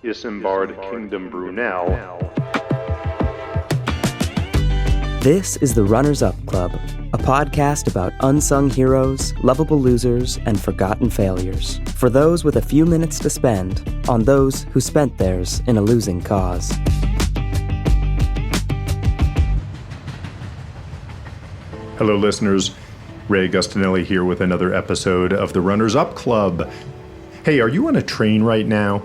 Isambard Kingdom Brunel. This is the Runners Up Club, a podcast about unsung heroes, lovable losers, and forgotten failures. For those with a few minutes to spend on those who spent theirs in a losing cause. Hello, listeners. Ray Gustinelli here with another episode of the Runners Up Club. Hey, are you on a train right now?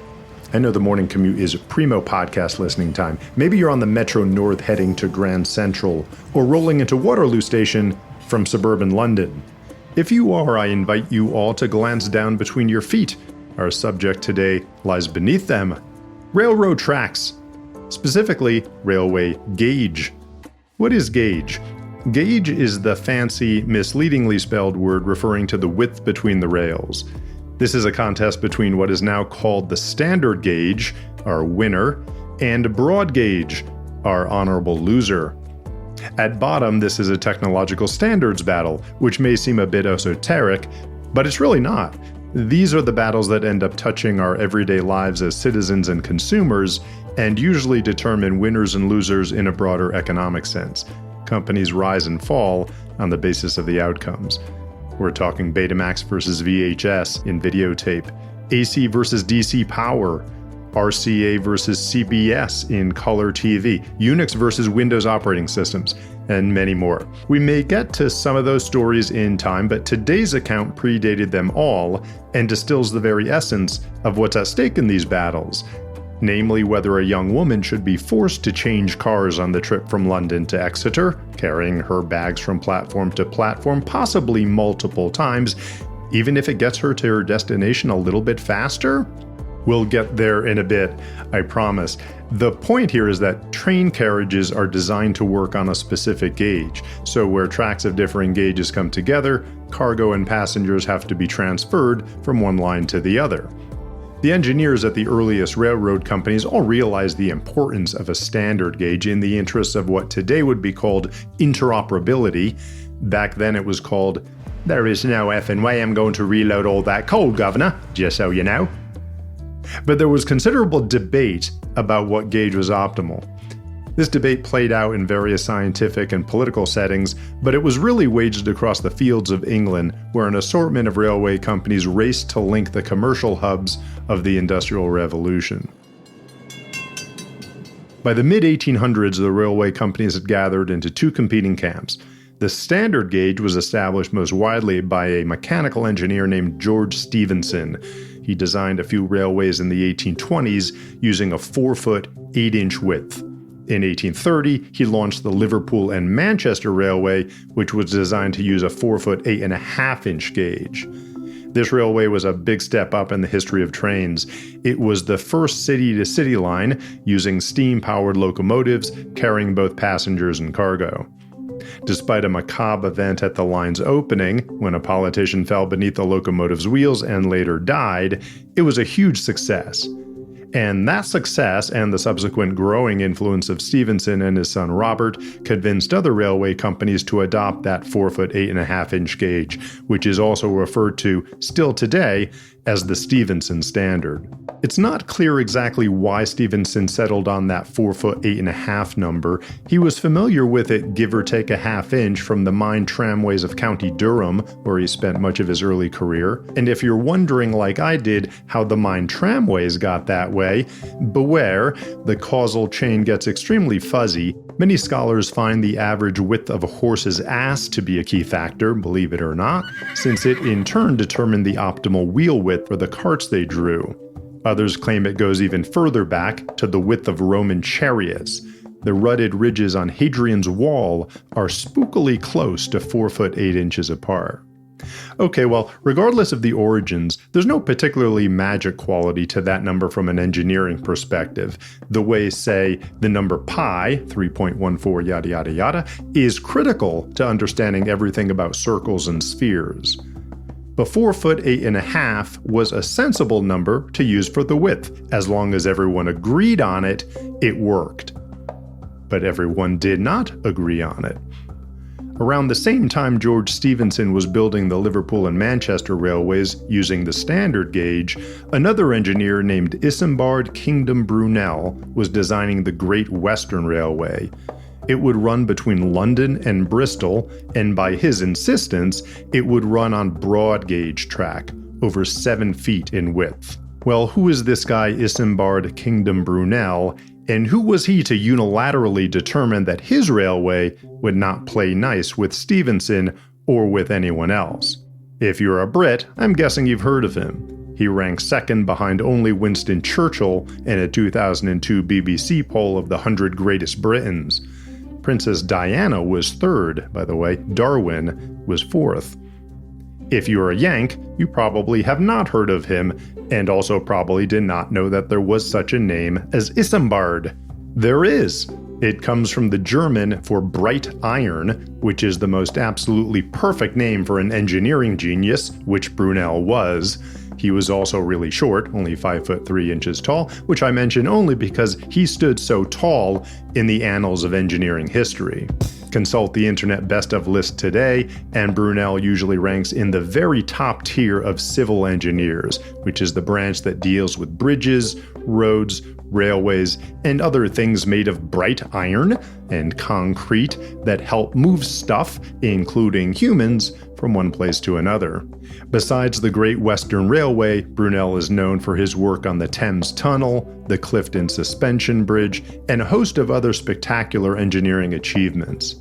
I know the morning commute is primo podcast listening time. Maybe you're on the Metro North heading to Grand Central, or rolling into Waterloo Station from suburban London. If you are, I invite you all to glance down between your feet. Our subject today lies beneath them. Railroad tracks. Specifically, railway gauge. What is gauge? Gauge is the fancy, misleadingly spelled word referring to the width between the rails. This is a contest between what is now called the standard gauge, our winner, and broad gauge, our honorable loser. At bottom, this is a technological standards battle, which may seem a bit esoteric, but it's really not. These are the battles that end up touching our everyday lives as citizens and consumers, and usually determine winners and losers in a broader economic sense. Companies rise and fall on the basis of the outcomes. We're talking Betamax versus VHS in videotape, AC versus DC power, RCA versus CBS in color TV, Unix versus Windows operating systems, and many more. We may get to some of those stories in time, but today's account predated them all and distills the very essence of what's at stake in these battles. Namely, whether a young woman should be forced to change cars on the trip from London to Exeter, carrying her bags from platform to platform, possibly multiple times, even if it gets her to her destination a little bit faster. We'll get there in a bit, I promise. The point here is that train carriages are designed to work on a specific gauge, so where tracks of differing gauges come together, cargo and passengers have to be transferred from one line to the other. The engineers at the earliest railroad companies all realized the importance of a standard gauge in the interests of what today would be called interoperability. Back then it was called, "There is no effing way I'm going to reload all that coal, Governor, just so you know." But there was considerable debate about what gauge was optimal. This debate played out in various scientific and political settings, but it was really waged across the fields of England, where an assortment of railway companies raced to link the commercial hubs of the Industrial Revolution. By the mid-1800s, the railway companies had gathered into two competing camps. The standard gauge was established most widely by a mechanical engineer named George Stephenson. He designed a few railways in the 1820s using a 4-foot, 8-inch width. In 1830, he launched the Liverpool and Manchester Railway, which was designed to use a 4-foot, 8.5-inch gauge. This railway was a big step up in the history of trains. It was the first city-to-city line, using steam-powered locomotives carrying both passengers and cargo. Despite a macabre event at the line's opening, when a politician fell beneath the locomotive's wheels and later died, it was a huge success. And that success and the subsequent growing influence of Stephenson and his son Robert convinced other railway companies to adopt that 4-foot, 8.5-inch gauge, which is also referred to, still today, as the Stephenson standard. It's not clear exactly why Stephenson settled on that 4-foot, 8.5 number. He was familiar with it, give or take a half-inch, from the mined tramways of County Durham, where he spent much of his early career. And if you're wondering, like I did, how the mined tramways got that way, beware, the causal chain gets extremely fuzzy. Many scholars find the average width of a horse's ass to be a key factor, believe it or not, since it in turn determined the optimal wheel width for the carts they drew. Others claim it goes even further back to the width of Roman chariots. The rutted ridges on Hadrian's Wall are spookily close to 4-foot 8 inches apart. Okay, well, regardless of the origins, there's no particularly magic quality to that number from an engineering perspective. The way, say, the number pi, 3.14 yada yada yada, is critical to understanding everything about circles and spheres. But 4-foot 8.5 was a sensible number to use for the width. As long as everyone agreed on it, it worked. But everyone did not agree on it. Around the same time George Stephenson was building the Liverpool and Manchester railways using the standard gauge, another engineer named Isambard Kingdom Brunel was designing the Great Western Railway. It would run between London and Bristol, and by his insistence, it would run on broad gauge track, over 7 feet in width. Well, who is this guy Isambard Kingdom Brunel, and who was he to unilaterally determine that his railway would not play nice with Stephenson or with anyone else? If you're a Brit, I'm guessing you've heard of him. He ranks second behind only Winston Churchill in a 2002 BBC poll of the 100 greatest Britons. Princess Diana was third, by the way. Darwin was fourth. If you're a Yank, you probably have not heard of him, and also probably did not know that there was such a name as Isambard. There is. It comes from the German for bright iron, which is the most absolutely perfect name for an engineering genius, which Brunel was. He was also really short, only 5'3" tall, which I mention only because he stood so tall in the annals of engineering history. Consult the internet best of list today, and Brunel usually ranks in the very top tier of civil engineers, which is the branch that deals with bridges, roads, railways, and other things made of bright iron and concrete that help move stuff, including humans, from one place to another. Besides the Great Western Railway, Brunel is known for his work on the Thames Tunnel, the Clifton Suspension Bridge, and a host of other spectacular engineering achievements.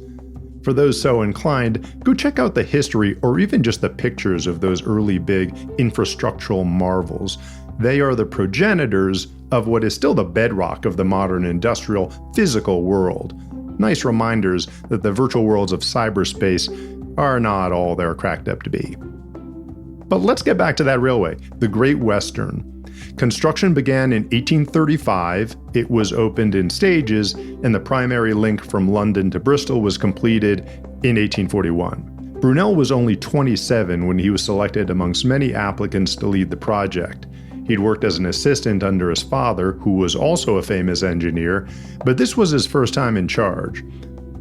For those so inclined, go check out the history or even just the pictures of those early big infrastructural marvels. They are the progenitors of what is still the bedrock of the modern industrial, physical world. Nice reminders that the virtual worlds of cyberspace are not all they're cracked up to be. But let's get back to that railway, the Great Western. Construction began in 1835, it was opened in stages, and the primary link from London to Bristol was completed in 1841. Brunel was only 27 when he was selected amongst many applicants to lead the project. He'd worked as an assistant under his father, who was also a famous engineer, but this was his first time in charge.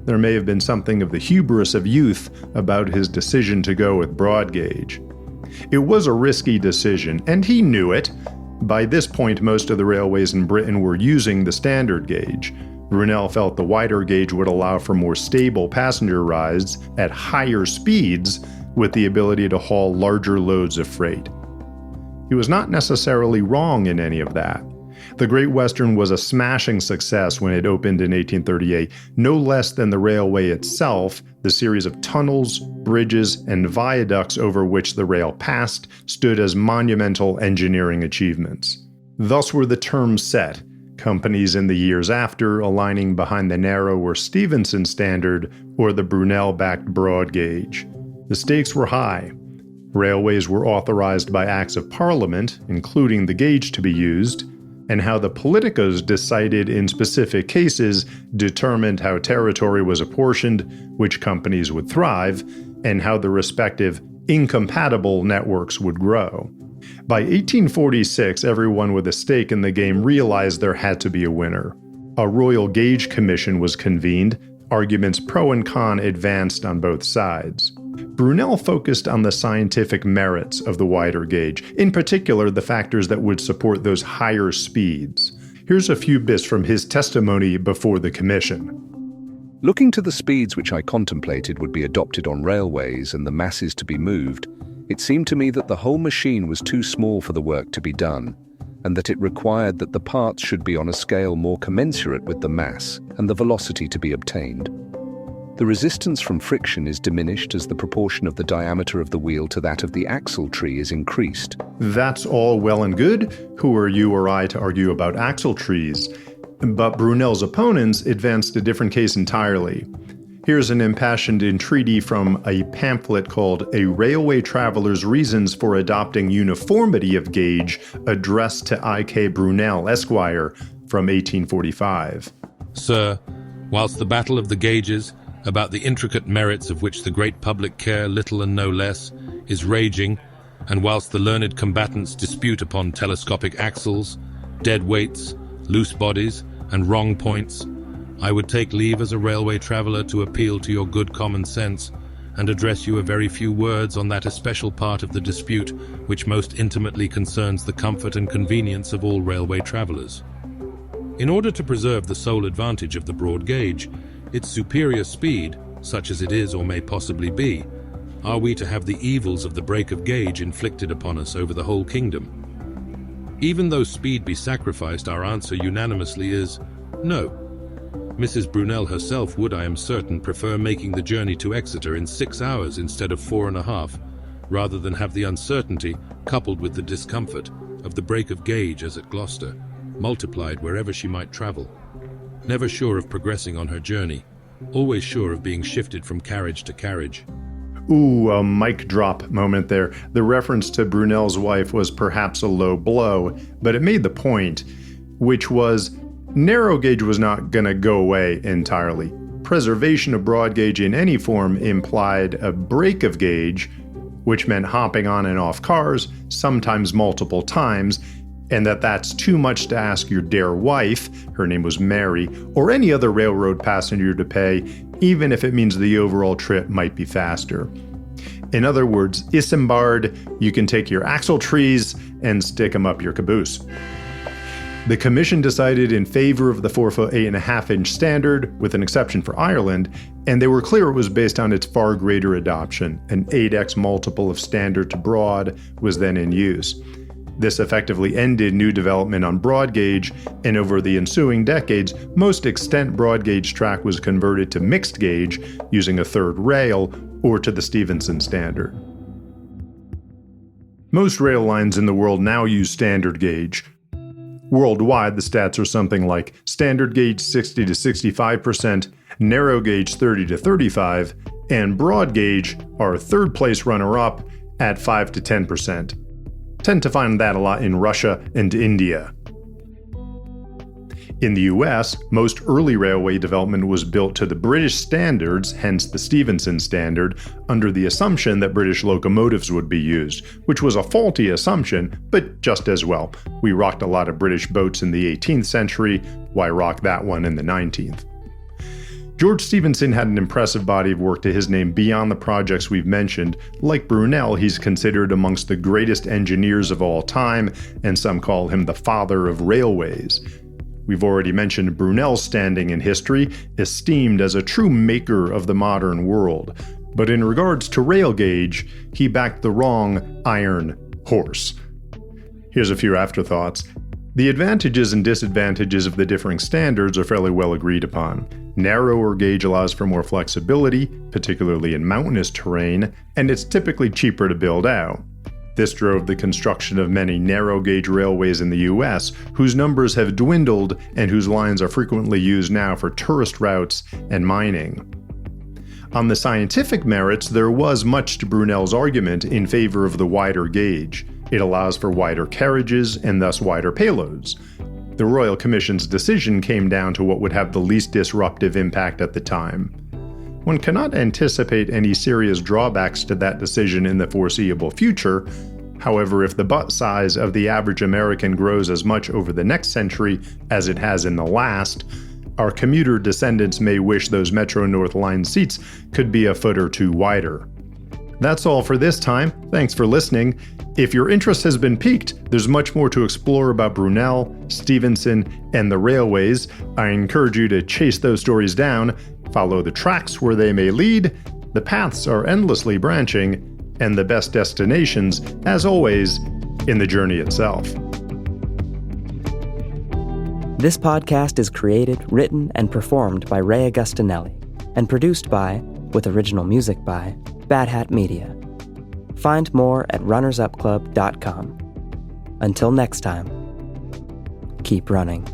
There may have been something of the hubris of youth about his decision to go with broad gauge. It was a risky decision, and he knew it. By this point, most of the railways in Britain were using the standard gauge. Brunel felt the wider gauge would allow for more stable passenger rides at higher speeds with the ability to haul larger loads of freight. He was not necessarily wrong in any of that. The Great Western was a smashing success when it opened in 1838, no less than the railway itself. The series of tunnels, bridges, and viaducts over which the rail passed stood as monumental engineering achievements. Thus were the terms set, companies in the years after aligning behind the narrower Stephenson standard or the Brunel-backed broad gauge. The stakes were high. Railways were authorized by acts of parliament, including the gauge to be used, and how the politicos decided in specific cases determined how territory was apportioned, which companies would thrive, and how the respective incompatible networks would grow. By 1846, everyone with a stake in the game realized there had to be a winner. A Royal Gauge Commission was convened, arguments pro and con advanced on both sides. Brunel focused on the scientific merits of the wider gauge, in particular the factors that would support those higher speeds. Here's a few bits from his testimony before the commission. Looking to the speeds which I contemplated would be adopted on railways and the masses to be moved, it seemed to me that the whole machine was too small for the work to be done, and that it required that the parts should be on a scale more commensurate with the mass and the velocity to be obtained. The resistance from friction is diminished as the proportion of the diameter of the wheel to that of the axle tree is increased. That's all well and good. Who are you or I to argue about axle trees? But Brunel's opponents advanced a different case entirely. Here's an impassioned entreaty from a pamphlet called A Railway Traveller's Reasons for Adopting Uniformity of Gauge, addressed to I.K. Brunel, Esquire, from 1845. Sir, whilst the battle of the gauges, about the intricate merits of which the great public care little and no less, is raging, and whilst the learned combatants dispute upon telescopic axles, dead weights, loose bodies, and wrong points, I would take leave as a railway traveller to appeal to your good common sense and address you a very few words on that especial part of the dispute which most intimately concerns the comfort and convenience of all railway travellers. In order to preserve the sole advantage of the broad gauge, its superior speed, such as it is or may possibly be, are we to have the evils of the break of gauge inflicted upon us over the whole kingdom? Even though speed be sacrificed, our answer unanimously is no. Mrs. Brunel herself would, I am certain, prefer making the journey to Exeter in 6 hours instead of 4.5, rather than have the uncertainty, coupled with the discomfort, of the break of gauge as at Gloucester, multiplied wherever she might travel. Never sure of progressing on her journey, always sure of being shifted from carriage to carriage. Ooh, a mic drop moment there. The reference to Brunel's wife was perhaps a low blow, but it made the point, which was narrow gauge was not going to go away entirely. Preservation of broad gauge in any form implied a break of gauge, which meant hopping on and off cars, sometimes multiple times, and that's too much to ask your dear wife, her name was Mary, or any other railroad passenger to pay, even if it means the overall trip might be faster. In other words, Isambard, you can take your axle trees and stick them up your caboose. The Commission decided in favor of the 4-foot 8.5-inch standard, with an exception for Ireland, and they were clear it was based on its far greater adoption. An 8x multiple of standard to broad was then in use. This effectively ended new development on broad gauge, and over the ensuing decades, most extent broad gauge track was converted to mixed gauge using a third rail or to the Stephenson standard. Most rail lines in the world now use standard gauge. Worldwide, the stats are something like standard gauge 60 to 65%, narrow gauge 30 to 35%, and broad gauge, our third place runner-up, at 5 to 10%. Tend to find that a lot in Russia and India. In the US, most early railway development was built to the British standards, hence the Stephenson standard, under the assumption that British locomotives would be used, which was a faulty assumption, but just as well. We rocked a lot of British boats in the 18th century, why rock that one in the 19th? George Stephenson had an impressive body of work to his name beyond the projects we've mentioned. Like Brunel, he's considered amongst the greatest engineers of all time, and some call him the father of railways. We've already mentioned Brunel's standing in history, esteemed as a true maker of the modern world. But in regards to rail gauge, he backed the wrong iron horse. Here's a few afterthoughts. The advantages and disadvantages of the differing standards are fairly well agreed upon. Narrower gauge allows for more flexibility, particularly in mountainous terrain, and it's typically cheaper to build out. This drove the construction of many narrow gauge railways in the US, whose numbers have dwindled and whose lines are frequently used now for tourist routes and mining. On the scientific merits, there was much to Brunel's argument in favor of the wider gauge. It allows for wider carriages and thus wider payloads. The Royal Commission's decision came down to what would have the least disruptive impact at the time. One cannot anticipate any serious drawbacks to that decision in the foreseeable future. However, if the butt size of the average American grows as much over the next century as it has in the last, our commuter descendants may wish those Metro North line seats could be a foot or two wider. That's all for this time. Thanks for listening. If your interest has been piqued, there's much more to explore about Brunel, Stephenson, and the railways. I encourage you to chase those stories down, follow the tracks where they may lead. The paths are endlessly branching, and the best destinations, as always, in the journey itself. This podcast is created, written, and performed by Ray Augustinelli, and produced by, with original music by, Bad Hat Media. Find more at runnersupclub.com. Until next time, keep running.